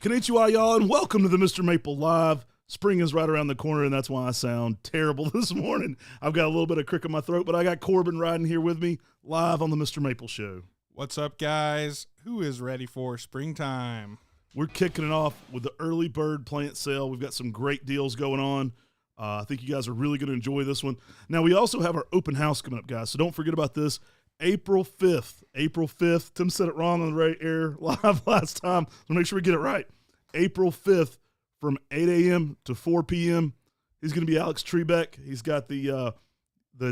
Konnichiwa, y'all, and welcome to the Mr. Maple Live. Spring is right around the corner, and that's why I sound terrible this morning. I've got a little bit of crick in my throat, but I got Corbin riding here with me live on the Mr. Maple Show. What's up, guys? Who is ready for springtime? We're kicking it off with the early bird plant sale. We've got some great deals going on. I think you guys are really going to enjoy this one. Now, we also have our open house coming up, guys, so don't forget about this. April 5th. April 5th. Tim said it wrong on the right air live last time, so make sure we get it right. April 5th from 8 a.m. to 4 p.m. He's going to be Alex Trebek. He's got the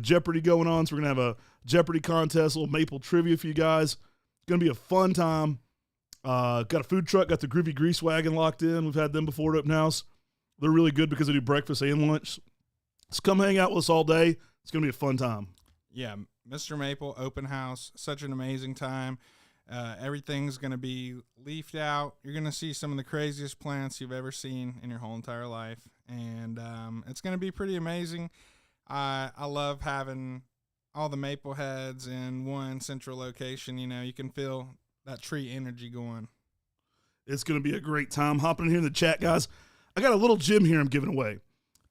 Jeopardy going on, so we're going to have a Jeopardy contest, a little Maple trivia for you guys. It's going to be a fun time. Got a food truck, got the Groovy Grease Wagon locked in. We've had them before at Open House. They're really good because they do breakfast and lunch. So come hang out with us all day. It's going to be a fun time. Yeah, Mr. Maple open house, such an amazing time. Everything's going to be leafed out. You're going to see some of the craziest plants you've ever seen in your whole entire life, and it's going to be pretty amazing. I love having all the maple heads in one central location. You know, you can feel that tree energy going. It's going to be a great time. Hopping in here in the chat, guys. I got a little gem here I'm giving away.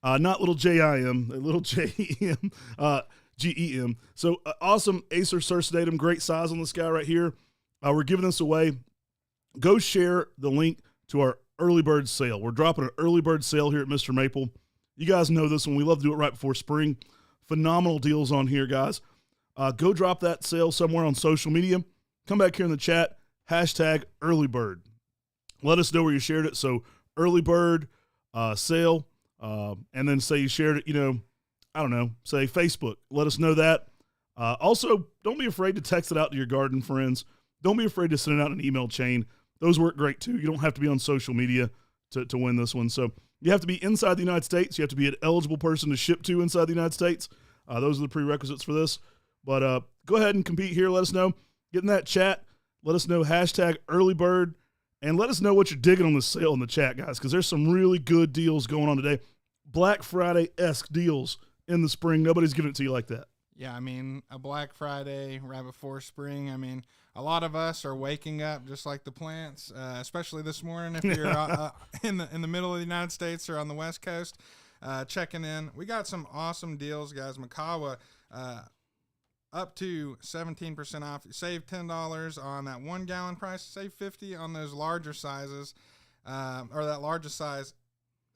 Not little J-I-M, a little J-E-M, G-E-M. So awesome Acer Circidatum, great size on this guy right here. We're giving this away. Go share the link to our early bird sale. We're dropping an early bird sale here at Mr. Maple. You guys know this one. We love to do it right before spring. Phenomenal deals on here, guys. Go drop that sale somewhere on social media. Come back here in the chat, hashtag early bird. Let us know where you shared it. So early bird sale, and then say you shared it, I don't know, say Facebook. Let us know that. Also, don't be afraid to text it out to your garden friends. Don't be afraid to send it out an email chain. Those work great too. You don't have to be on social media to win this one. So you have to be inside the United States. You have to be an eligible person to ship to inside the United States. Those are the prerequisites for this. But go ahead and compete here. Let us know. Get in that chat. Let us know hashtag early bird. And let us know what you're digging on the sale in the chat, guys, because there's some really good deals going on today. Black Friday-esque deals in the spring. Nobody's giving it to you like that. Yeah, I mean, a Black Friday right before spring. I mean, a lot of us are waking up just like the plants, especially this morning if you're in the middle of the United States or on the West Coast, checking in. We got some awesome deals, guys. Makawa, up to 17% off. Save $10 on that 1 gallon price. Save $50 on those larger sizes, or that largest size.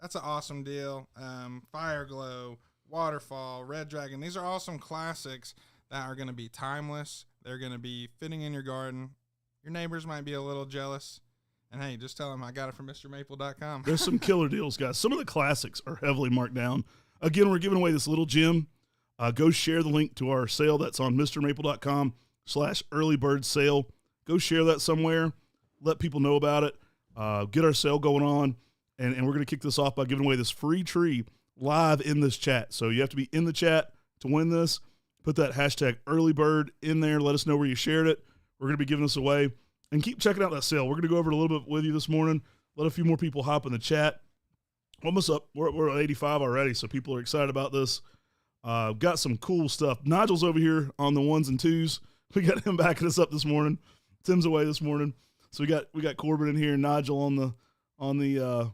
That's an awesome deal. Fire Glow, Waterfall, Red Dragon. These are awesome classics that are going to be timeless. They're going to be fitting in your garden. Your neighbors might be a little jealous. And hey, just tell them I got it from MrMaple.com. There's some killer deals, guys. Some of the classics are heavily marked down. Again, we're giving away this little gem. Go share the link to our sale. That's on MrMaple.com/early bird sale. Go share that somewhere. Let people know about it. Get our sale going on. And we're going to kick this off by giving away this free tree live in this chat. So you have to be in the chat to win this. Put that hashtag early bird in there. Let us know where you shared it. We're going to be giving this away. And keep checking out that sale. We're going to go over it a little bit with you this morning. Let a few more people hop in the chat. Almost up. We're at 85 already, so people are excited about this. Got some cool stuff. Nigel's over here on the ones and twos. We got him backing us up this morning. Tim's away this morning. So we got Corbin in here, Nigel on the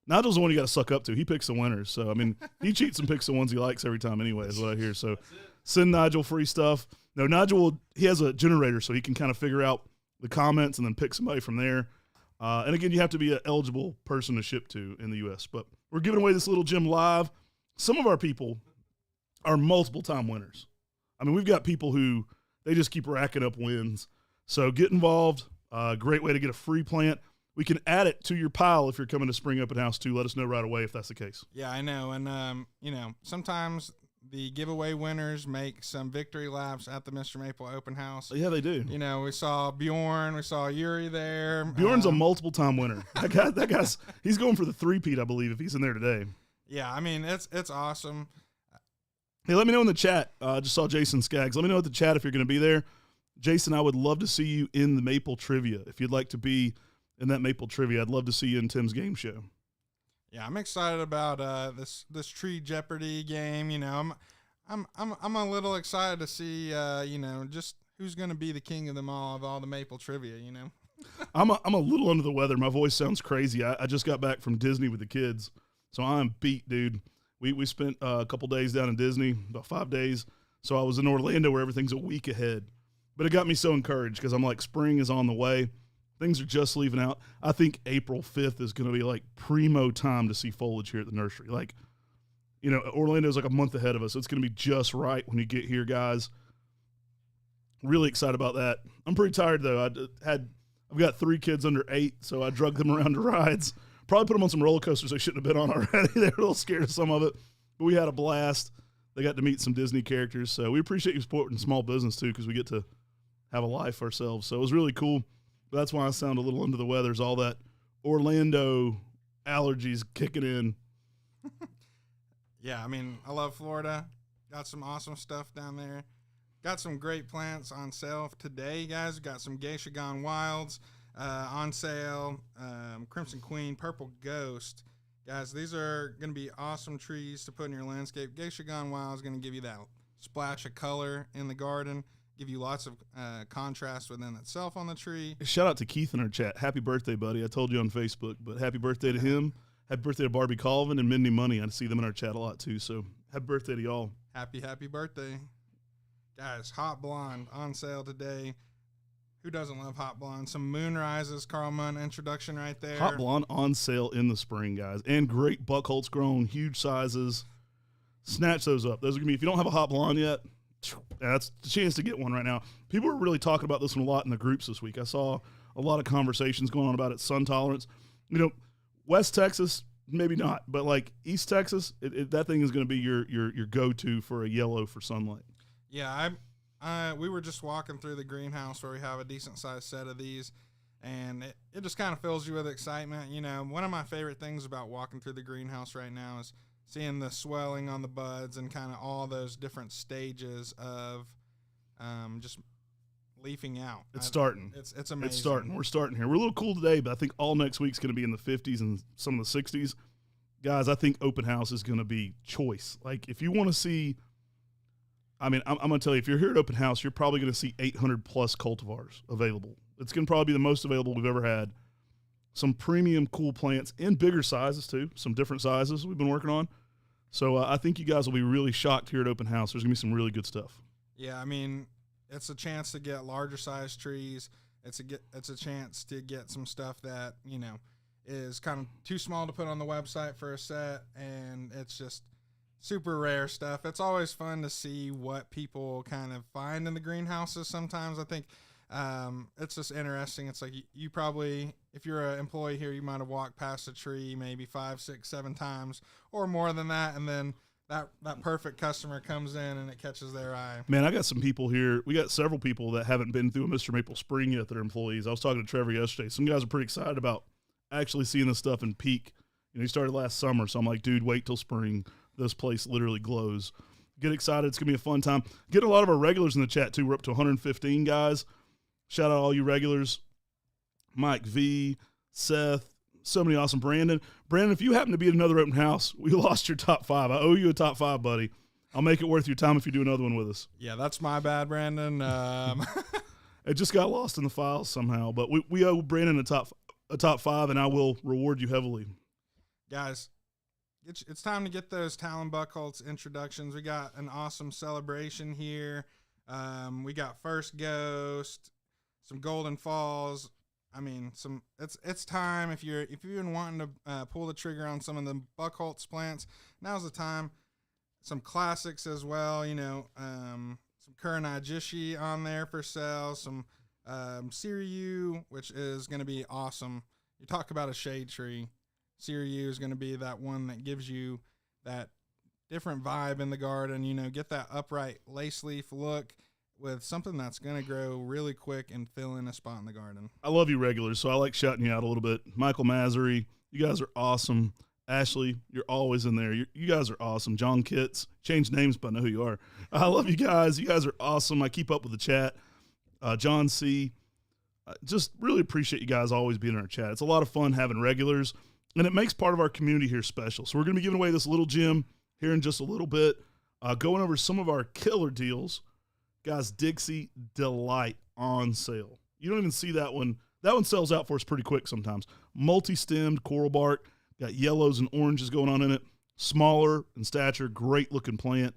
Nigel's the one you got to suck up to. He picks the winners. So, I mean, he cheats and picks the ones he likes every time anyway, is what I hear. So, send Nigel free stuff. No, Nigel, he has a generator, so he can kind of figure out the comments and then pick somebody from there. And, again, you have to be an eligible person to ship to in the U.S. But we're giving away this little gem live. Some of our people are multiple-time winners. I mean, we've got people who they just keep racking up wins. So, get involved. Great way to get a free plant. We can add it to your pile if you're coming to Spring Open House too. Let us know right away if that's the case. Yeah, I know. And, sometimes the giveaway winners make some victory laps at the Mr. Maple Open House. Yeah, they do. We saw Bjorn. We saw Yuri there. Bjorn's a multiple-time winner. That guy's he's going for the three-peat, I believe, if he's in there today. Yeah, I mean, it's awesome. Hey, let me know in the chat. I just saw Jason Skaggs. Let me know in the chat if you're going to be there. Jason, I would love to see you in the Maple Trivia. If you'd like to be in that Maple Trivia, I'd love to see you in Tim's game show. Yeah, I'm excited about this Tree Jeopardy game. I'm a little excited to see just who's going to be the king of them all, of all the Maple Trivia. I'm a little under the weather. My voice sounds crazy. I just got back from Disney with the kids, so I'm beat, dude. We spent a couple days down in Disney, about 5 days. So I was in Orlando where everything's a week ahead. But it got me so encouraged because I'm like, spring is on the way. Things are just leaving out. I think April 5th is going to be like primo time to see foliage here at the nursery. Like, you know, Orlando's like a month ahead of us. So it's going to be just right when you get here, guys. Really excited about that. I'm pretty tired, though. I've got 3 kids under 8, so I drug them around to rides. Probably put them on some roller coasters they shouldn't have been on already. They were a little scared of some of it. But we had a blast. They got to meet some Disney characters. So we appreciate you supporting small business, too, because we get to have a life ourselves. So it was really cool. But that's why I sound a little under the weather, is all that Orlando allergies kicking in. Yeah, I mean, I love Florida. Got some awesome stuff down there. Got some great plants on sale today, guys. Got some Geisha Gone Wilds on sale. Crimson Queen, Purple Ghost. Guys, these are going to be awesome trees to put in your landscape. Geisha Gone Wild is going to give you that splash of color in the garden, give you lots of contrast within itself on the tree. Shout out to Keith in our chat. Happy birthday, buddy. I told you on Facebook, but happy birthday to him. Happy birthday to Barbie Colvin and Mindy Money. I see them in our chat a lot, too. So happy birthday to y'all. Happy birthday. Guys, Hot Blonde on sale today. Who doesn't love Hot Blonde? Some Moonrises, Carl Munn introduction right there. Hot Blonde on sale in the spring, guys. And great Buckholz grown, huge sizes. Snatch those up. Those are going to be, if you don't have a Hot Blonde yet, that's the chance to get one right now. People are really talking about this one a lot in the groups this week. I saw a lot of conversations going on about it. Sun tolerance. You know, West Texas, maybe not, but like East Texas, that thing is going to be your go-to for a yellow for sunlight. Yeah, we were just walking through the greenhouse where we have a decent-sized set of these, and it just kind of fills you with excitement. You know, one of my favorite things about walking through the greenhouse right now is seeing the swelling on the buds and kind of all those different stages of just leafing out. It's starting. It's amazing. It's starting. We're starting here. We're a little cool today, but I think all next week's going to be in the 50s and some of the 60s. Guys, I think open house is going to be choice. Like, if you want to see – I mean, I'm going to tell you, if you're here at open house, you're probably going to see 800-plus cultivars available. It's going to probably be the most available we've ever had. Some premium cool plants in bigger sizes, too. Some different sizes we've been working on. So I think you guys will be really shocked here at open house. There's going to be some really good stuff. Yeah, I mean, it's a chance to get larger size trees. It's a chance to get some stuff that, you know, is kind of too small to put on the website for a set, and it's just super rare stuff. It's always fun to see what people kind of find in the greenhouses sometimes. I think it's just interesting. It's like you probably, if you're an employee here, you might have walked past a tree maybe 5, 6, 7 times or more than that, and then that perfect customer comes in and it catches their eye. Man, I got some people here. We got several people that haven't been through a MrMaple spring yet that are employees. I was talking to Trevor yesterday. Some guys are pretty excited about actually seeing this stuff in peak. You know, he started last summer, so I'm like, dude, wait till spring. This place literally glows. Get excited. It's going to be a fun time. Getting a lot of our regulars in the chat, too. We're up to 115 guys. Shout out all you regulars. Mike V, Seth, so many awesome. Brandon, if you happen to be at another open house, we lost your top 5. I owe you a top 5, buddy. I'll make it worth your time if you do another one with us. Yeah, that's my bad, Brandon. It just got lost in the files somehow. But we owe Brandon a top 5, and I will reward you heavily. Guys, it's time to get those Talon Buckholz introductions. We got an awesome celebration here. We got First Ghost, some Golden Falls. I mean, it's time. If you've been wanting to pull the trigger on some of the Buckholz plants, now's the time. Some classics as well. You know, some Kuranajishi on there for sale. Some Siriu, which is going to be awesome. You talk about a shade tree. Siriu is going to be that one that gives you that different vibe in the garden. You know, get that upright lace leaf look with something that's going to grow really quick and fill in a spot in the garden. I love you regulars, so I like shouting you out a little bit. Michael Masery, you guys are awesome. Ashley, you're always in there. You guys are awesome. John Kitts, change names, but I know who you are. I love you guys. You guys are awesome. I keep up with the chat. John C., just really appreciate you guys always being in our chat. It's a lot of fun having regulars. And it makes part of our community here special. So we're going to be giving away this little gym here in just a little bit. Going over some of our killer deals. Guys, Dixie Delight on sale. You don't even see that one That one sells out for us pretty quick sometimes. Multi-stemmed coral bark, got yellows and oranges going on in it. Smaller in stature, great looking plant.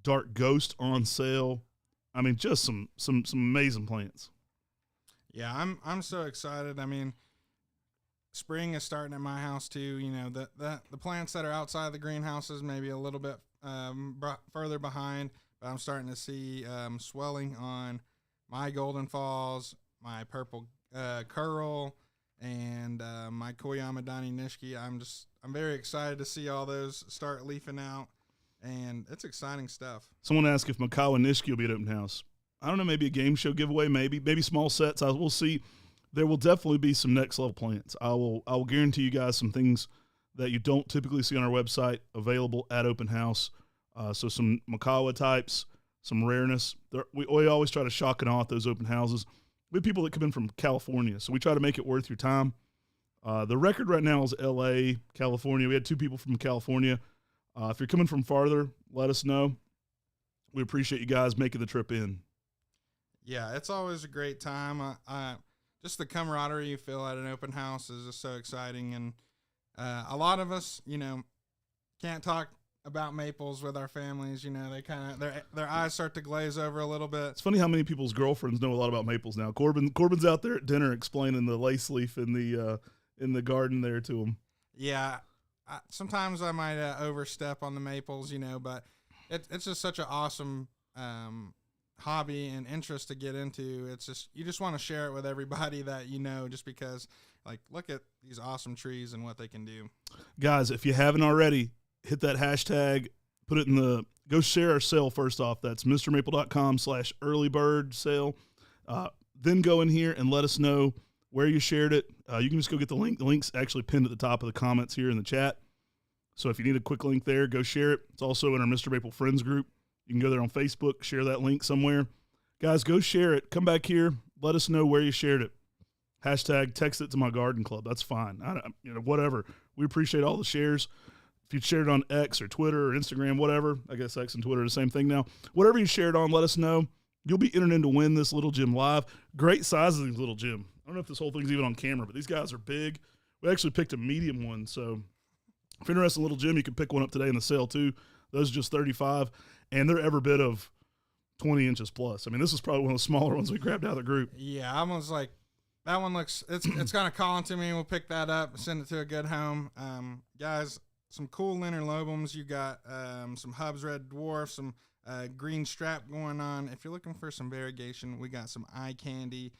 Dark Ghost on sale. I mean, just some amazing plants. Yeah, I'm so excited. I mean, spring is starting at my house too. You know, the plants that are outside the greenhouses maybe a little bit further behind, but I'm starting to see swelling on my golden falls, my purple curl, and my Koyama Dani Nishiki. I'm very excited to see all those start leafing out, and it's exciting stuff. Someone asked if Makawa Nishiki will be at open house. I don't know, maybe a game show giveaway, maybe small sets. We'll see. There will definitely be some next level plants. I will guarantee you guys some things that you don't typically see on our website available at open house. So some Makawa types, some rareness. We always try to shock and awe at those open houses. We have people that come in from California, so we try to make it worth your time. The record right now is L.A., California. We had 2 people from California. If you're coming from farther, let us know. We appreciate you guys making the trip in. Yeah, it's always a great time. Just the camaraderie you feel at an open house is just so exciting. And a lot of us, you know, can't talk about maples with our families. You know, they kind of their eyes start to glaze over a little bit. It's funny how many people's girlfriends know a lot about maples now. Corbin's out there at dinner explaining the lace leaf in the garden there to them. Yeah, sometimes I might overstep on the maples, you know, but it's just such an awesome hobby and interest to get into. It's just you just want to share it with everybody that you know, just because, like, look at these awesome trees and what they can do. Guys, if you haven't already, hit that hashtag, put it in go share our sale first off. That's MrMaple.com/earlybird sale. Then go in here and let us know where you shared it. You can just go get the link. The link's actually pinned at the top of the comments here in the chat. So if you need a quick link there, go share it. It's also in our Mr. Maple Friends group. You can go there on Facebook, share that link somewhere. Guys, go share it. Come back here. Let us know where you shared it. Hashtag text it to my garden club. That's fine. Whatever. We appreciate all the shares. If you shared it on X or Twitter or Instagram, whatever. I guess X and Twitter are the same thing now. Whatever you shared on, let us know. You'll be entered in to win this Little Gym live. Great size of these Little Gym. I don't know if this whole thing's even on camera, but these guys are big. We actually picked a medium one, so if you're interested in Little Gym, you can pick one up today in the sale too. Those are just $35, and they're every bit of 20 inches plus. I mean, this is probably one of the smaller ones we grabbed out of the group. Yeah, I was like, that one looks, it's kind of calling to me. We'll pick that up, send it to a good home. Guys, some cool Linerlobums. You got some Hubs Red Dwarf, some green strap going on. If you're looking for some variegation, we got some Eye Candy,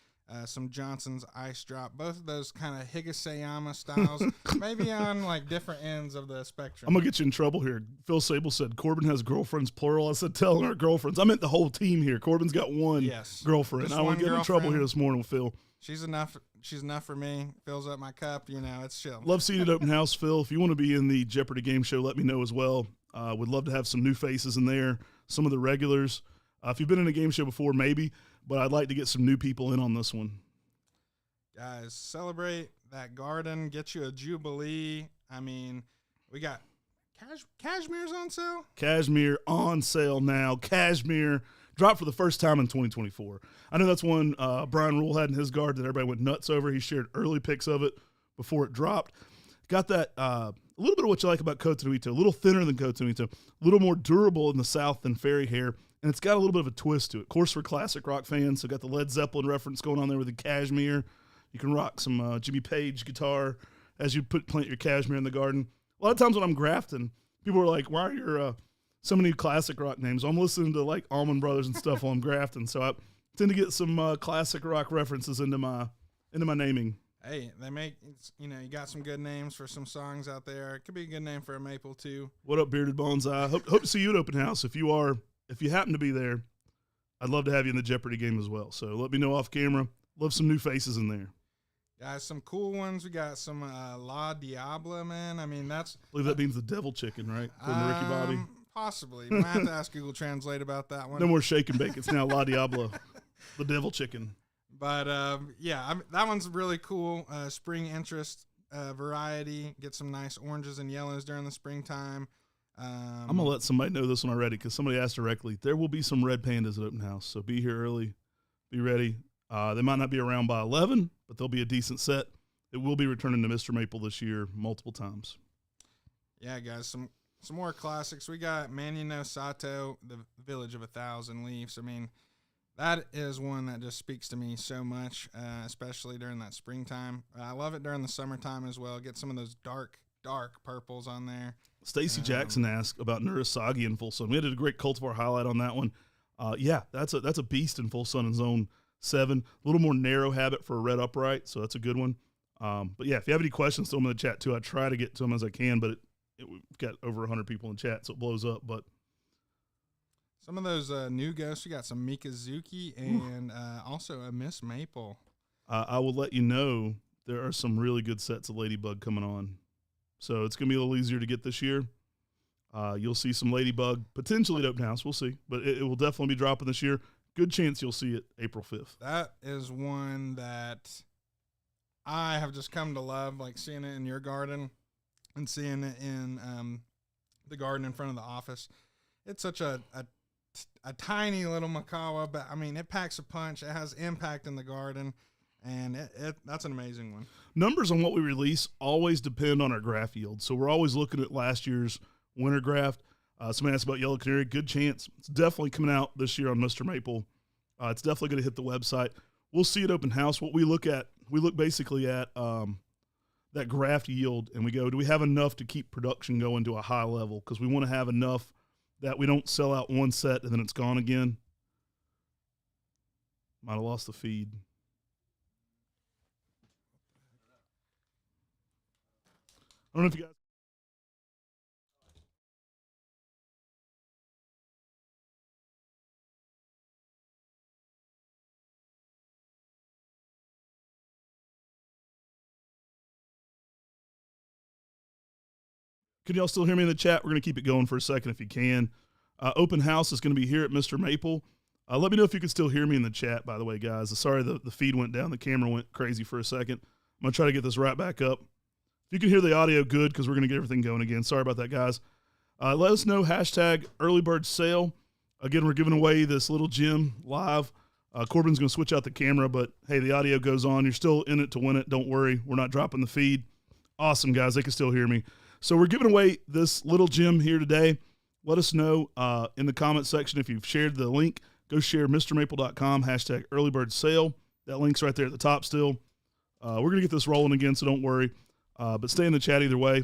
some Johnson's Ice Drop. Both of those kind of Higaseyama styles, maybe on like different ends of the spectrum. I'm going to get you in trouble here. Phil Sable said Corbin has girlfriends, plural. I said tell our girlfriends. I meant the whole team here. Corbin's got one girlfriend. I won't get in trouble here this morning with Phil. She's enough for me. Fills up my cup. You know, it's chill. Love seeing it open house, Phil. If you want to be in the Jeopardy game show, let me know as well. Would love to have some new faces in there, some of the regulars. If you've been in a game show before, maybe, but I'd like to get some new people in on this one. Guys, celebrate that garden. Get you a Jubilee. I mean, we got Cashmere's on sale. Cashmere on sale now. Cashmere dropped for the first time in 2024. I know that's one Brian Rule had in his garden that everybody went nuts over. He shared early pics of it before it dropped. Got that a little bit of what you like about Cotonuito, a little thinner than Cotonuito, a little more durable in the south than Fairy Hair, and it's got a little bit of a twist to it. Of course, for classic rock fans, so got the Led Zeppelin reference going on there with the Cashmere. You can rock some Jimmy Page guitar as you plant your Cashmere in the garden. A lot of times when I'm grafting, people are like, why are your so many classic rock names? I'm listening to like Allman Brothers and stuff while I'm grafting, so I tend to get some classic rock references into my naming. Hey, they make, you got some good names for some songs out there. It could be a good name for a maple too. What up, Bearded Bonsai? Hope to see you at open house. If you happen to be there, I'd love to have you in the Jeopardy game as well. So let me know off camera. Love some new faces in there. Guys, some cool ones. We got some La Diabla, man. I mean, I believe that means the devil chicken, right? According to Ricky Bobby. Possibly. Might have to ask Google Translate about that one. No more shake and bake. It's now La Diabla, the devil chicken. But, that one's really cool. Spring interest variety. Get some nice oranges and yellows during the springtime. I'm going to let somebody know this one already because somebody asked directly. There will be some red pandas at open house, so be here early. Be ready. They might not be around by 11, but they'll be a decent set. It will be returning to MrMaple this year multiple times. Yeah, guys, some more classics. We got Manino Sato, the Village of 1,000 Leaves. I mean, that is one that just speaks to me so much, especially during that springtime. I love it during the summertime as well. Get some of those dark purples on there. Stacy Jackson asked about Nurasagi in full sun. We had a great cultivar highlight on that one. Yeah, that's a beast in full sun in zone 7. A little more narrow habit for a red upright, so that's a good one. But yeah, if you have any questions, throw them in the chat too. I try to get to them as I can, but we've got over 100 people in chat, so it blows up. But some of those new ghosts, we got some Mikazuki and also a MrMaple. I will let you know there are some really good sets of Ladybug coming on. So it's going to be a little easier to get this year. You'll see some Ladybug potentially at Open House. We'll see. But it will definitely be dropping this year. Good chance you'll see it April 5th. That is one that I have just come to love, like seeing it in your garden and seeing it in the garden in front of the office. It's such a tiny little Makawa, but, I mean, it packs a punch. It has impact in the garden, and that's an amazing one. Numbers on what we release always depend on our graft yield. So we're always looking at last year's winter graft. Somebody asked about Yellow Canary. Good chance. It's definitely coming out this year on MrMaple. It's definitely going to hit the website. We'll see at Open House. What we look basically at that graft yield, and we go, do we have enough to keep production going to a high level? Because we want to have enough that we don't sell out one set and then it's gone again. Might have lost the feed. I don't know if you guys. Can y'all still hear me in the chat? We're going to keep it going for a second if you can. Open House is going to be here at MrMaple. Let me know if you can still hear me in the chat, by the way, guys. Sorry the feed went down. The camera went crazy for a second. I'm going to try to get this right back up. If you can hear the audio good, because we're going to get everything going again. Sorry about that, guys. Let us know, hashtag early bird sale. Again, we're giving away this little gem live. Corbin's going to switch out the camera, but, hey, the audio goes on. You're still in it to win it. Don't worry. We're not dropping the feed. Awesome, guys. They can still hear me. So we're giving away this little gem here today. Let us know in the comment section if you've shared the link. Go share MrMaple.com, hashtag early bird sale. That link's right there at the top still. We're going to get this rolling again, so don't worry. But stay in the chat either way.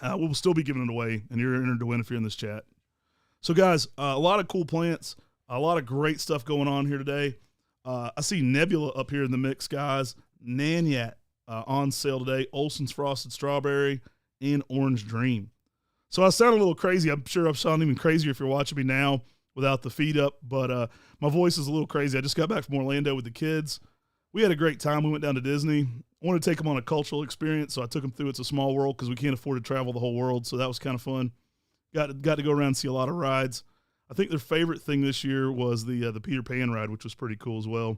We'll still be giving it away, and you're entered to win if you're in this chat. So, guys, a lot of cool plants, a lot of great stuff going on here today. I see Nebula up here in the mix, guys. Nanyat on sale today. Olson's Frosted Strawberry and Orange Dream. So I sound a little crazy. I'm sure I sound even crazier if you're watching me now without the feed up, but my voice is a little crazy. I just got back from Orlando with the kids. We had a great time. We went down to Disney. I wanted to take them on a cultural experience, so I took them through It's a Small World because we can't afford to travel the whole world, so that was kind of fun. Got to go around and see a lot of rides. I think their favorite thing this year was the Peter Pan ride, which was pretty cool as well.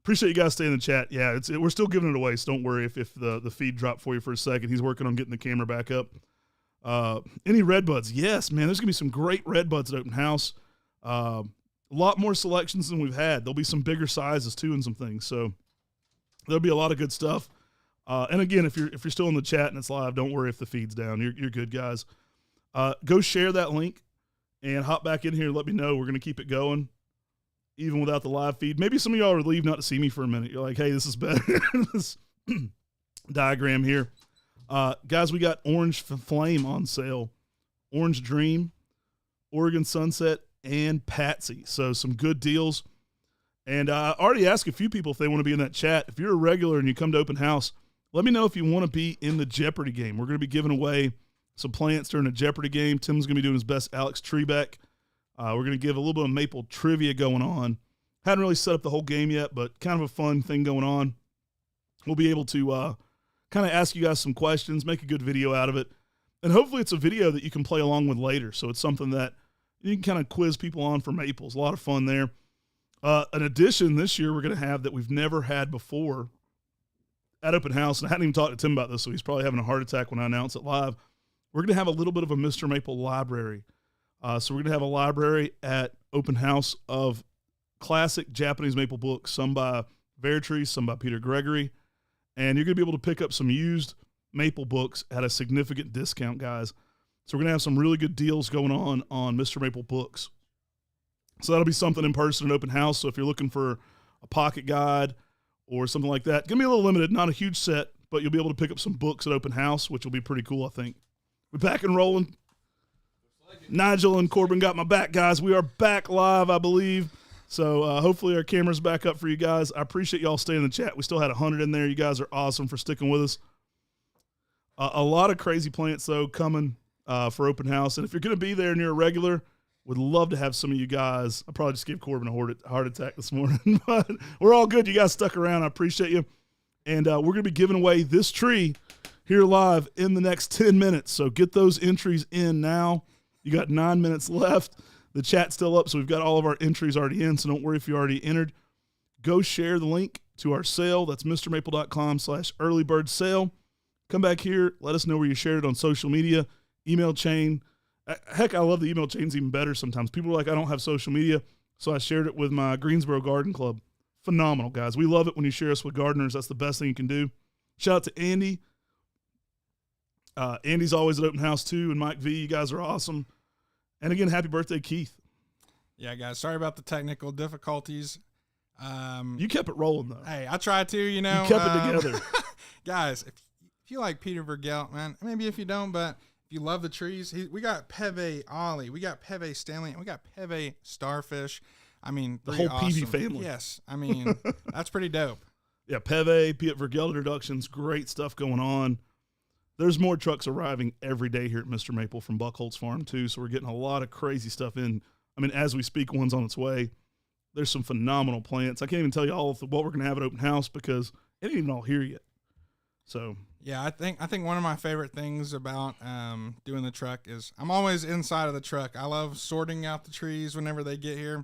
Appreciate you guys staying in the chat. Yeah, we're still giving it away, so don't worry if the feed dropped for you for a second. He's working on getting the camera back up. Any red buds? Yes, man, there's going to be some great red buds at Open House. A lot more selections than we've had. There'll be some bigger sizes, too, and some things. So there'll be a lot of good stuff. And, again, if you're still in the chat and it's live, don't worry if the feed's down. You're good, guys. Go share that link and hop back in here and let me know. We're going to keep it going, even without the live feed. Maybe some of y'all would leave not to see me for a minute. You're like, hey, this is better. This diagram here. Guys, we got Orange Flame on sale, Orange Dream, Oregon Sunset, and Patsy. So some good deals. And I already asked a few people if they want to be in that chat. If you're a regular and you come to Open House, let me know if you want to be in the Jeopardy game. We're going to be giving away some plants during a Jeopardy game. Tim's going to be doing his best Alex Trebek. We're going to give a little bit of Maple trivia going on. Hadn't really set up the whole game yet, but kind of a fun thing going on. We'll be able to kind of ask you guys some questions, make a good video out of it. And hopefully it's a video that you can play along with later. So it's something that you can kind of quiz people on for maples. A lot of fun there. An addition this year we're going to have that we've never had before at Open House. And I hadn't even talked to Tim about this, so he's probably having a heart attack when I announce it live. We're going to have a little bit of a MrMaple library. So we're going to have a library at Open House of classic Japanese maple books, some by Vertree, some by Peter Gregory. And you're going to be able to pick up some used maple books at a significant discount, guys. So we're going to have some really good deals going on MrMaple books. So that'll be something in person at open house. So if you're looking for a pocket guide or something like that, going to be a little limited, not a huge set, but you'll be able to pick up some books at open house, which will be pretty cool, I think. We're back and rolling. Nigel and Corbin got my back, guys. We are back live, I believe. So hopefully our camera's back up for you guys. I appreciate y'all staying in the chat. We still had 100 in there. You guys are awesome for sticking with us. A lot of crazy plants, though, coming for open house. And if you're going to be there near a regular, would love to have some of you guys. I probably just gave Corbin a heart attack this morning. But we're all good. You guys stuck around. I appreciate you. And we're going to be giving away this tree here live in the next 10 minutes. So get those entries in now. You got 9 minutes left. The chat's still up, so we've got all of our entries already in, so don't worry if you already entered. Go share the link to our sale. That's mrmaple.com/earlybirdSale. Come back here. Let us know where you shared it on social media, email chain. Heck, I love the email chains even better sometimes. People are like, I don't have social media, so I shared it with my Greensboro Garden Club. Phenomenal, guys. We love it when you share us with gardeners. That's the best thing you can do. Shout out to Andy. Andy's always at open house, too, and Mike V. You guys are awesome. And again, happy birthday, Keith. Yeah, guys, sorry about the technical difficulties. You kept it rolling, though. Hey, I tried to, You kept it together. Guys, if you like Peter Vergelt, man, maybe if you don't, but if you love the trees, we got Peve Ollie, we got Peve Stanley, and we got Peve Starfish. I mean, the whole awesome. Peavy family. Yes, I mean, that's pretty dope. Yeah, Peve, Piet Vergelt introductions, great stuff going on. There's more trucks arriving every day here at MrMaple from Buckholz Farm, too, so we're getting a lot of crazy stuff in. I mean, as we speak, one's on its way. There's some phenomenal plants. I can't even tell you all of what we're going to have at open house because it ain't even all here yet. So yeah, I think one of my favorite things about doing the truck is I'm always inside of the truck. I love sorting out the trees whenever they get here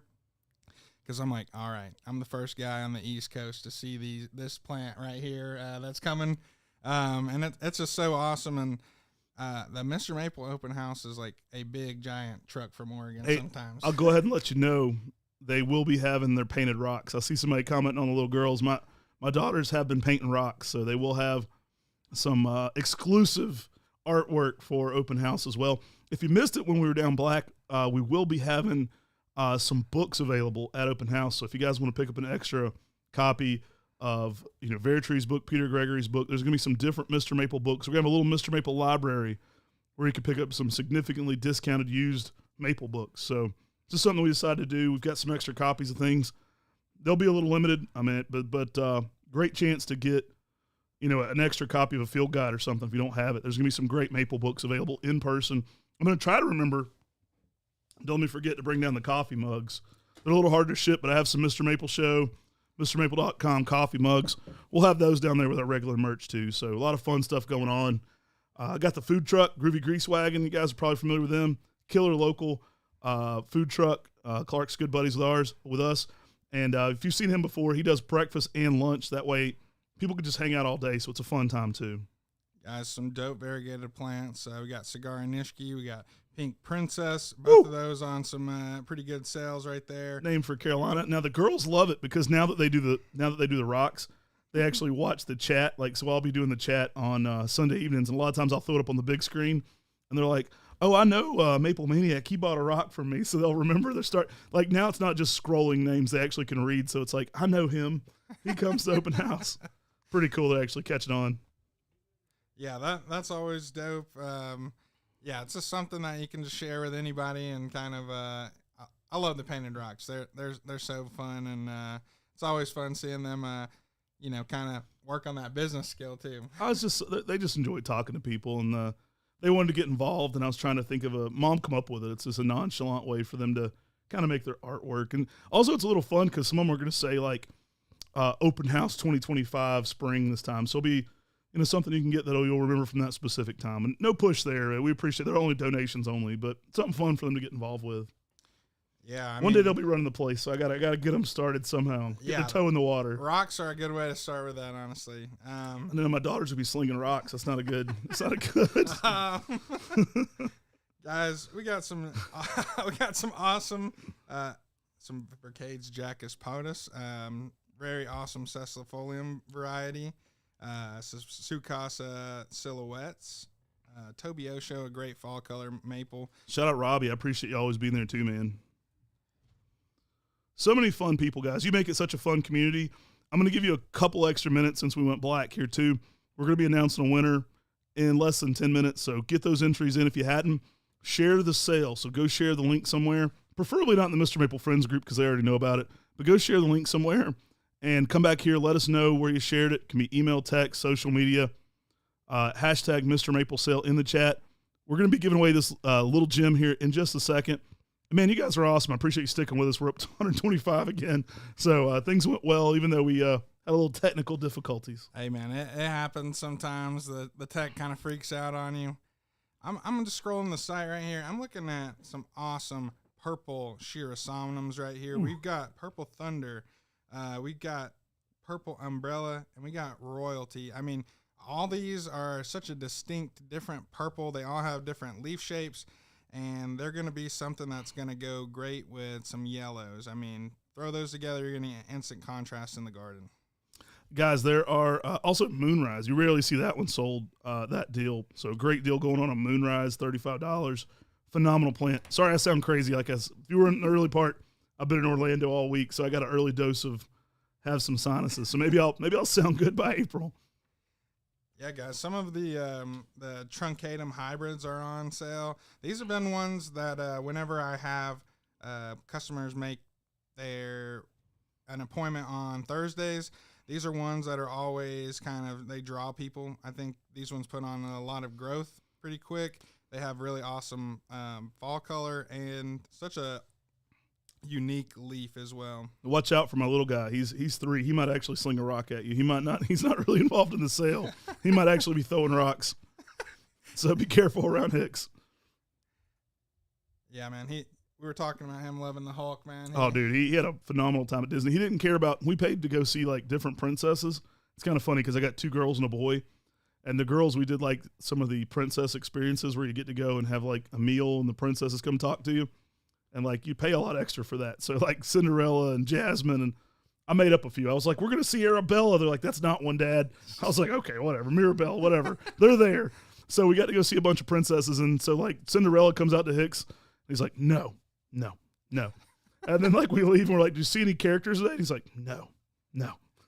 because I'm like, all right, I'm the first guy on the East Coast to see this plant right here that's coming. And it's just so awesome. And the MrMaple open house is like a big, giant truck from Oregon sometimes. I'll go ahead and let you know they will be having their painted rocks. I see somebody commenting on the little girls. My daughters have been painting rocks, so they will have some exclusive artwork for open house as well. If you missed it when we were down Black, we will be having some books available at open house. So if you guys want to pick up an extra copy of Vertree's book, Peter Gregory's book, there's going to be some different MrMaple books. We're going to have a little MrMaple library where you can pick up some significantly discounted used maple books. So it's just something we decided to do. We've got some extra copies of things. They'll be a little limited, but great chance to get an extra copy of a field guide or something if you don't have it. There's going to be some great maple books available in person. I'm going to try to remember, don't let me forget to bring down the coffee mugs. They're a little hard to ship, but I have some MrMaple Show, MrMaple.com coffee mugs. We'll have those down there with our regular merch too. So a lot of fun stuff going on. I got the food truck, Groovy Grease Wagon. You guys are probably familiar with them. Killer local food truck. Clark's good buddies with us. And if you've seen him before, he does breakfast and lunch. That way people can just hang out all day. So it's a fun time too. Guys, some dope variegated plants. We got Cigar Nishki. We got Pink Princess. Both of those on some pretty good sales right there. Name for Carolina. Now the girls love it because now that they do the rocks, they actually watch the chat. So I'll be doing the chat on Sunday evenings, and a lot of times I'll throw it up on the big screen, and they're like, "Oh, I know Maple Maniac. He bought a rock from me," so they'll remember. Now it's not just scrolling names; they actually can read. So it's like, I know him. He comes to open house. Pretty cool to actually catch it on. Yeah, that's always dope. Yeah, it's just something that you can just share with anybody, and kind of. I love the painted rocks. They're so fun, and it's always fun seeing them. Kind of work on that business skill too. They just enjoy talking to people, and they wanted to get involved. And I was trying to think of mom come up with it. It's just a nonchalant way for them to kind of make their artwork, and also it's a little fun because some of them are going to say open house 2025 spring this time. So it'll be something you can get that you'll remember from that specific time. And no push there. We appreciate they're only donations only, but something fun for them to get involved with. Yeah, one day they'll be running the place, so I gotta get them started somehow. Get their toe in the water. Rocks are a good way to start with that, honestly. And then my daughters will be slinging rocks. That's not a good. Guys, we got some awesome some Brocades Jacus potus, very awesome cecilifolium variety. Sukasa silhouettes. Toby Osho, a great fall color maple. Shout out Robbie. I appreciate you always being there too, man. So many fun people, guys. You make it such a fun community. I'm going to give you a couple extra minutes since we went black here too. We're going to be announcing a winner in less than 10 minutes, so get those entries in if you hadn't. Share the sale, so go share the link somewhere, preferably not in the Mr. Maple Friends group because they already know about it, but go share the link somewhere and come back here. Let us know where you shared it. It can be email, text, social media, hashtag Mr. Maple Sale in the chat. We're going to be giving away this little gem here in just a second. Man, you guys are awesome. I appreciate you sticking with us. We're up to 125 again, so things went well, even though we had a little technical difficulties. Hey, man, it happens sometimes. The tech kind of freaks out on you. I'm just scrolling the site right here. I'm looking at some awesome purple Shirosomnums right here. We've got Purple Thunder. We've got Purple Umbrella, and we got Royalty. I mean, all these are such a distinct, different purple. They all have different leaf shapes, and they're going to be something that's going to go great with some yellows. I mean, throw those together, you're going to get instant contrast in the garden. Guys, there are also Moonrise. You rarely see that one sold, that deal. So great deal going on Moonrise, $35. Phenomenal plant. Sorry I sound crazy. If you were in the early part, I've been in Orlando all week, so I got an early dose of have some sinuses. So maybe I'll sound good by April. Yeah, guys, some of the truncatum hybrids are on sale. These have been ones that whenever I have customers make an appointment on Thursdays, these are ones that are always they draw people. I think these ones put on a lot of growth pretty quick. They have really awesome fall color and such a unique leaf as well. Watch out for my little guy. He's 3. He might actually sling a rock at you. He might not. He's not really involved in the sale. He might actually be throwing rocks. So be careful around Hicks. Yeah, man. We were talking about him loving the Hulk, man. Dude, he had a phenomenal time at Disney. He didn't care about – we paid to go see, different princesses. It's kind of funny because I got 2 girls and a boy. And the girls, we did, some of the princess experiences where you get to go and have, a meal and the princesses come talk to you. And, you pay a lot extra for that. So, Cinderella and Jasmine, and I made up a few. I was like, we're going to see Arabella. They're like, that's not one, Dad. I was like, okay, whatever. Mirabelle, whatever. They're there. So we got to go see a bunch of princesses. And so, Cinderella comes out to Hicks. He's like, no. And then, we leave, and we're like, do you see any characters today? And he's like, no.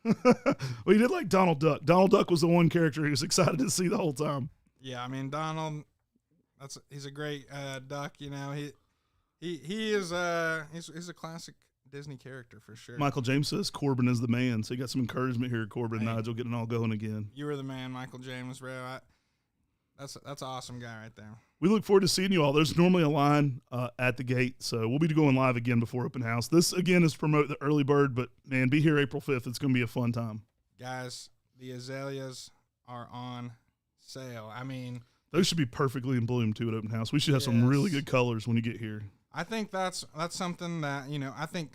Well, he did like Donald Duck. Donald Duck was the one character he was excited to see the whole time. Yeah, I mean, Donald, he's a great duck, you know. He's a classic Disney character for sure. Michael James says Corbin is the man, so you got some encouragement here, Corbin and Nigel getting all going again. You were the man, Michael James, bro. That's an awesome guy right there. We look forward to seeing you all. There's normally a line at the gate, so we'll be going live again before open house. This, again, is to promote the early bird, but, man, be here April 5th. It's going to be a fun time. Guys, the azaleas are on sale. I mean, those should be perfectly in bloom, too, at open house. We should have some really good colors when you get here. I think that's something that, I think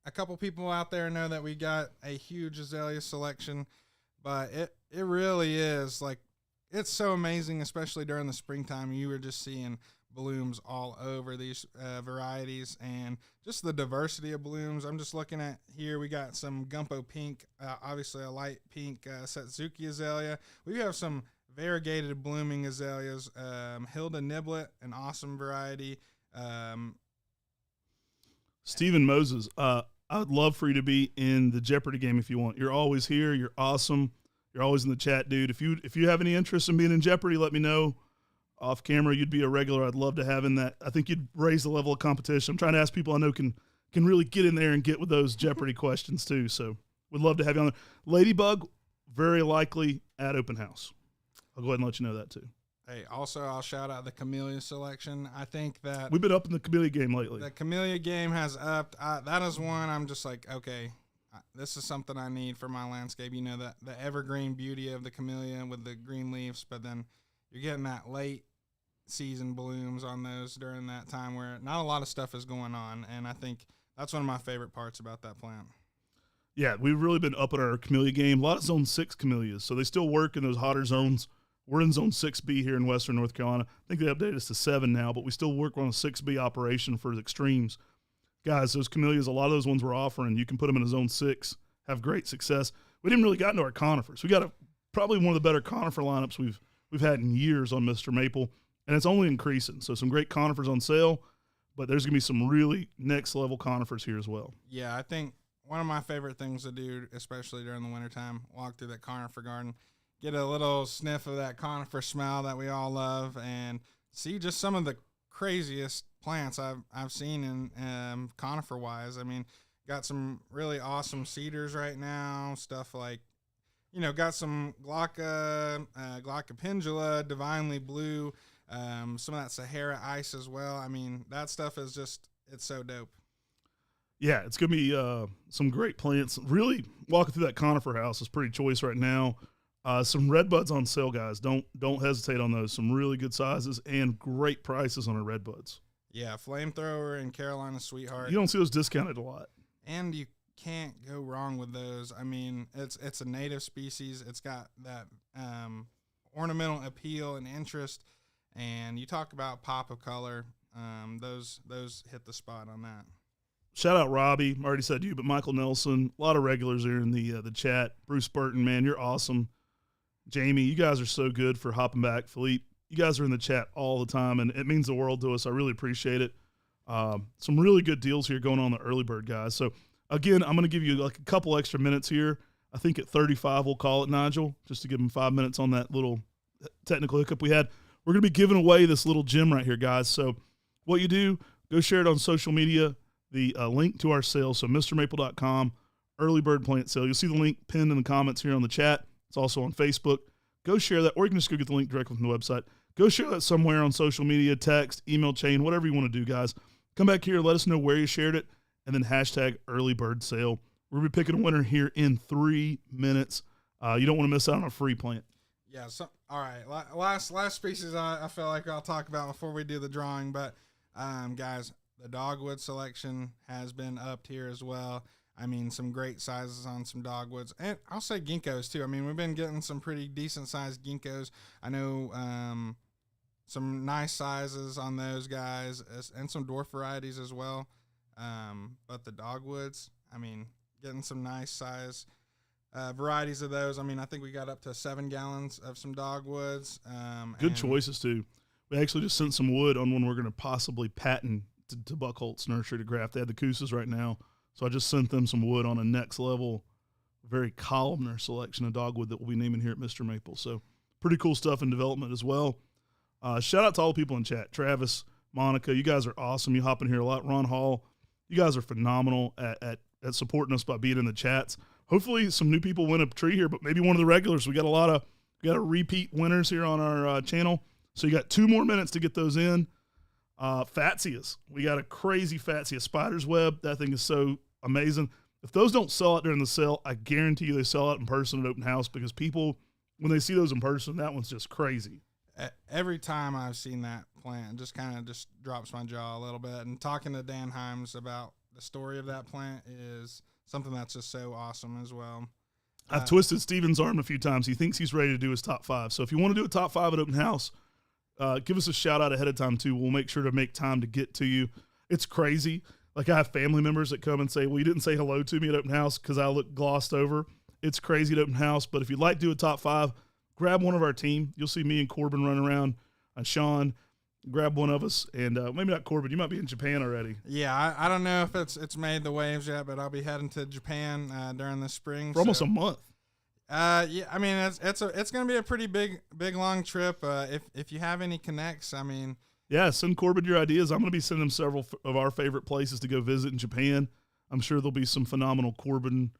a couple people out there know that we got a huge azalea selection, but it really is, it's so amazing, especially during the springtime. You were just seeing blooms all over these varieties and just the diversity of blooms. I'm just looking at here. We got some Gumpo pink, obviously a light pink Satsuki azalea. We have some variegated blooming azaleas. Hilda Niblet, an awesome variety. Stephen Moses, I would love for you to be in the Jeopardy game if you want. You're always here. You're awesome. You're always in the chat, dude. If you have any interest in being in Jeopardy, let me know. Off camera, you'd be a regular. I'd love to have in that. I think you'd raise the level of competition. I'm trying to ask people I know can really get in there and get with those Jeopardy questions too. So would love to have you on there. Ladybug, very likely at open house. I'll go ahead and let you know that too. Hey, also I'll shout out the Camellia selection. I think that we've been up in the Camellia game lately. The Camellia game has upped. That is one I'm just like, okay, this is something I need for my landscape. You know, the evergreen beauty of the Camellia with the green leaves, but then you're getting that late season blooms on those during that time where not a lot of stuff is going on, and I think that's one of my favorite parts about that plant. Yeah, we've really been up at our Camellia game. A lot of Zone 6 Camellias, so they still work in those hotter zones. We're in Zone 6B here in Western North Carolina. I think they updated us to 7 now, but we still work on a 6B operation for the extremes. guys, those camellias, a lot of those ones we're offering, you can put them in a zone 6, have great success. We didn't really get into our conifers. We got probably one of the better conifer lineups we've had in years on MrMaple, and it's only increasing. So some great conifers on sale, but there's going to be some really next-level conifers here as well. Yeah, I think one of my favorite things to do, especially during the wintertime, walk through that conifer garden, get a little sniff of that conifer smell that we all love, and see just some of the craziest plants I've seen in conifer-wise. I mean, got some really awesome cedars right now, stuff like, got some Glauca pendula, divinely blue, some of that Sahara ice as well. I mean, that stuff is just, it's so dope. Yeah, it's going to be some great plants. Really, walking through that conifer house is pretty choice right now. Some red buds on sale, guys. Don't hesitate on those. Some really good sizes and great prices on our red buds. Yeah, Flamethrower and Carolina Sweetheart. You don't see those discounted a lot. And you can't go wrong with those. I mean, it's a native species. It's got that ornamental appeal and interest. And you talk about pop of color. Those hit the spot on that. Shout out Robbie. I already said you, but Michael Nelson. A lot of regulars here in the chat. Bruce Burton, man, you're awesome. Jamie, you guys are so good for hopping back. Philippe, you guys are in the chat all the time, and it means the world to us. I really appreciate it. Some really good deals here going on the early bird, guys. So, again, I'm going to give you like a couple extra minutes here. I think at 35 we'll call it, Nigel, just to give him 5 minutes on that little technical hiccup we had. We're going to be giving away this little gem right here, guys. So what you do, go share it on social media, the link to our sale, so MrMaple.com, early bird plant sale. You'll see the link pinned in the comments here on the chat. It's also on Facebook. Go share that, or you can just go get the link directly from the website. Go share that somewhere on social media, text, email chain, whatever you want to do, guys. Come back here, let us know where you shared it, and then hashtag early bird sale. We're going to be picking a winner here in 3 minutes. You don't want to miss out on a free plant. Yeah, so, all right. Last species I feel like I'll talk about before we do the drawing, but guys, the dogwood selection has been upped here as well. I mean, some great sizes on some dogwoods, and I'll say ginkgos too. I mean, we've been getting some pretty decent sized ginkgos. I know some nice sizes on those guys, and some dwarf varieties as well. But the dogwoods, I mean, getting some nice size varieties of those. I mean, I think we got up to 7 gallons of some dogwoods. Good choices too. We actually just sent some wood on one we're going to possibly patent to Buckholtz Nursery to graft. They have the Coosas right now. So I just sent them some wood on a next level, very columnar selection of dogwood that we'll be naming here at MrMaple. So pretty cool stuff in development as well. Shout out to all the people in chat. Travis, Monica, you guys are awesome. You hop in here a lot. Ron Hall, you guys are phenomenal at supporting us by being in the chats. Hopefully some new people win a tree here, but maybe one of the regulars. We got a repeat winners here on our channel. So you got 2 more minutes to get those in. Fatsias. We got a crazy Fatsia spider's web. That thing is so amazing. If those don't sell out during the sale, I guarantee you they sell out in person at open house, because people, when they see those in person, that one's just crazy. Every time I've seen that plant, it just kind of just drops my jaw a little bit. And talking to Dan Himes about the story of that plant is something that's just so awesome as well. I've twisted Steven's arm a few times. He thinks he's ready to do his top 5. So if you want to do a top 5 at open house, give us a shout out ahead of time too. We'll make sure to make time to get to you. It's crazy. Like, I have family members that come and say, well, you didn't say hello to me at open house because I look glossed over. It's crazy at open house. But if you'd like to do a top 5, grab one of our team. You'll see me and Corbin running around. Sean, grab one of us. And maybe not Corbin. You might be in Japan already. Yeah, I don't know if it's made the waves yet, but I'll be heading to Japan during the spring. For almost a month. Yeah, I mean, it's going to be a pretty big long trip. If you have any connects, I mean, yeah, send Corbin your ideas. I'm going to be sending him several of our favorite places to go visit in Japan. I'm sure there'll be some phenomenal Corbin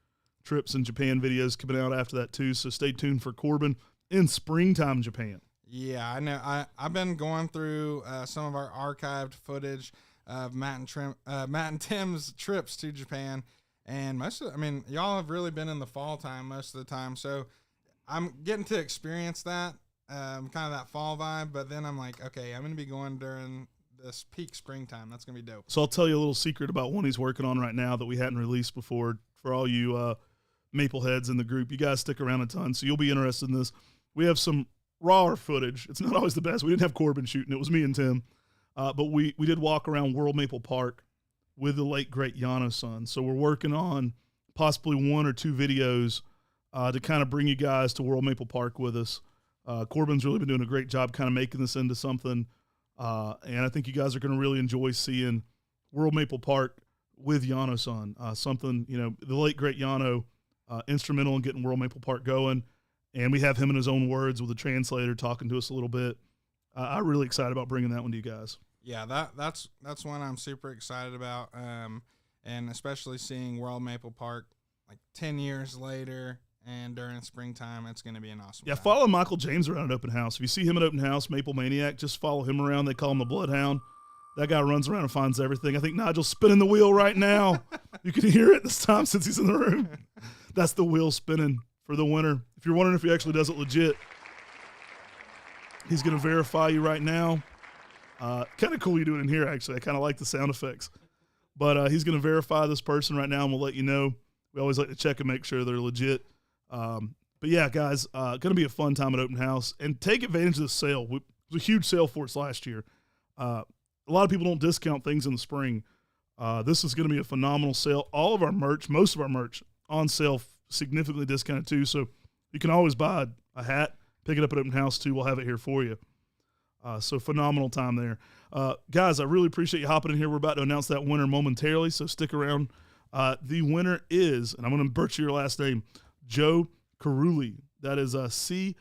trips in Japan videos coming out after that too. So stay tuned for Corbin in springtime Japan. Yeah, I know. I've been going through some of our archived footage of Matt and Tim's trips to Japan. And y'all have really been in the fall time most of the time. So I'm getting to experience that, kind of that fall vibe. But then I'm like, okay, I'm going to be going during this peak springtime. That's going to be dope. So I'll tell you a little secret about one he's working on right now that we hadn't released before for all you Maple heads in the group. You guys stick around a ton, so you'll be interested in this. We have some rawer footage. It's not always the best. We didn't have Corbin shooting. It was me and Tim. But we did walk around World Maple Park with the late great Yano's son. So we're working on possibly 1 or 2 videos to kind of bring you guys to World Maple Park with us. Corbin's really been doing a great job kind of making this into something. And I think you guys are going to really enjoy seeing World Maple Park with Yano's son. Something, the late great Yano, instrumental in getting World Maple Park going. And we have him in his own words with a translator talking to us a little bit. I'm really excited about bringing that one to you guys. Yeah, that's one I'm super excited about, and especially seeing World Maple Park like 10 years later and during springtime, it's going to be an awesome time. Follow Michael James around at open house. If you see him at open house, Maple Maniac, just follow him around. They call him the Bloodhound. That guy runs around and finds everything. I think Nigel's spinning the wheel right now. You can hear it this time since he's in the room. That's the wheel spinning for the winner. If you're wondering if he actually does it legit, he's going to verify you right now. Kind of cool you doing it in here, actually. I kind of like the sound effects. But he's going to verify this person right now, and we'll let you know. We always like to check and make sure they're legit. But yeah, guys, going to be a fun time at open house. And take advantage of the sale. It was a huge sale for us last year. A lot of people don't discount things in the spring. This is going to be a phenomenal sale. All of our merch, most of our merch, on sale, significantly discounted too. So you can always buy a hat, pick it up at open house too. We'll have it here for you. So phenomenal time there. Guys, I really appreciate you hopping in here. We're about to announce that winner momentarily, so stick around. The winner is, and I'm going to butcher your last name, Joe Carulli. That is Corulli.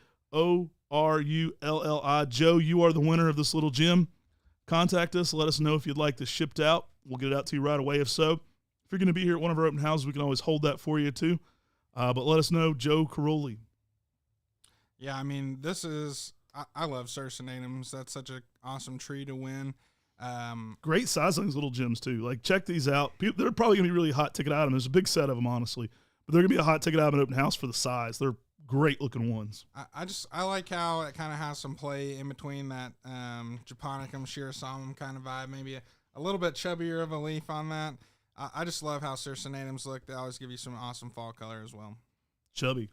Joe, you are the winner of this little gem. Contact us. Let us know if you'd like this shipped out. We'll get it out to you right away. If so, if you're going to be here at one of our open houses, we can always hold that for you too. But let us know, Joe Carulli. Yeah, I mean, I love Cercinatums. That's such an awesome tree to win. Great size on these little gems too. Like, check these out. They're probably going to be really hot ticket items. There's a big set of them, honestly. But they're going to be a hot ticket item at open house for the size. They're great looking ones. I like how it kind of has some play in between that Japonicum, Shirasamum kind of vibe. Maybe a little bit chubbier of a leaf on that. I just love how Cercinatums look. They always give you some awesome fall color as well. Chubby.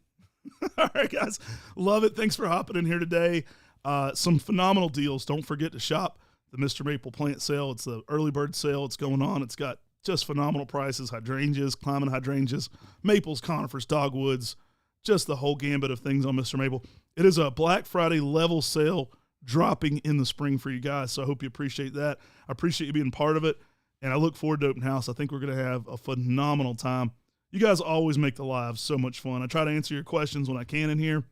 All right, guys. Love it. Thanks for hopping in here today. Some phenomenal deals. Don't forget to shop the MrMaple plant sale. It's the early bird sale. It's going on. It's got just phenomenal prices, hydrangeas, climbing hydrangeas, maples, conifers, dogwoods, just the whole gambit of things on MrMaple. It is a Black Friday level sale dropping in the spring for you guys, so I hope you appreciate that. I appreciate you being part of it, and I look forward to open house. I think we're going to have a phenomenal time. You guys always make the live so much fun. I try to answer your questions when I can in here.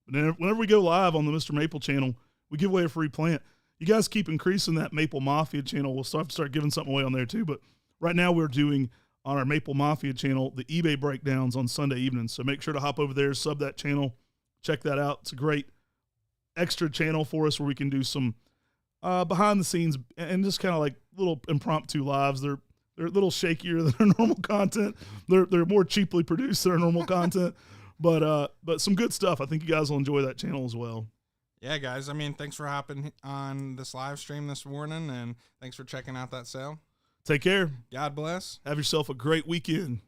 But whenever we go live on the MrMaple channel, we give away a free plant. You guys keep increasing that Maple Mafia channel. We'll start giving something away on there too. But right now we're doing on our Maple Mafia channel the eBay breakdowns on Sunday evenings. So make sure to hop over there, sub that channel, check that out. It's a great extra channel for us where we can do some behind the scenes and just kind of like little impromptu lives. They're a little shakier than our normal content. They're more cheaply produced than our normal content, but some good stuff. I think you guys will enjoy that channel as well. Yeah, guys. I mean, thanks for hopping on this live stream this morning, and thanks for checking out that sale. Take care. God bless. Have yourself a great weekend.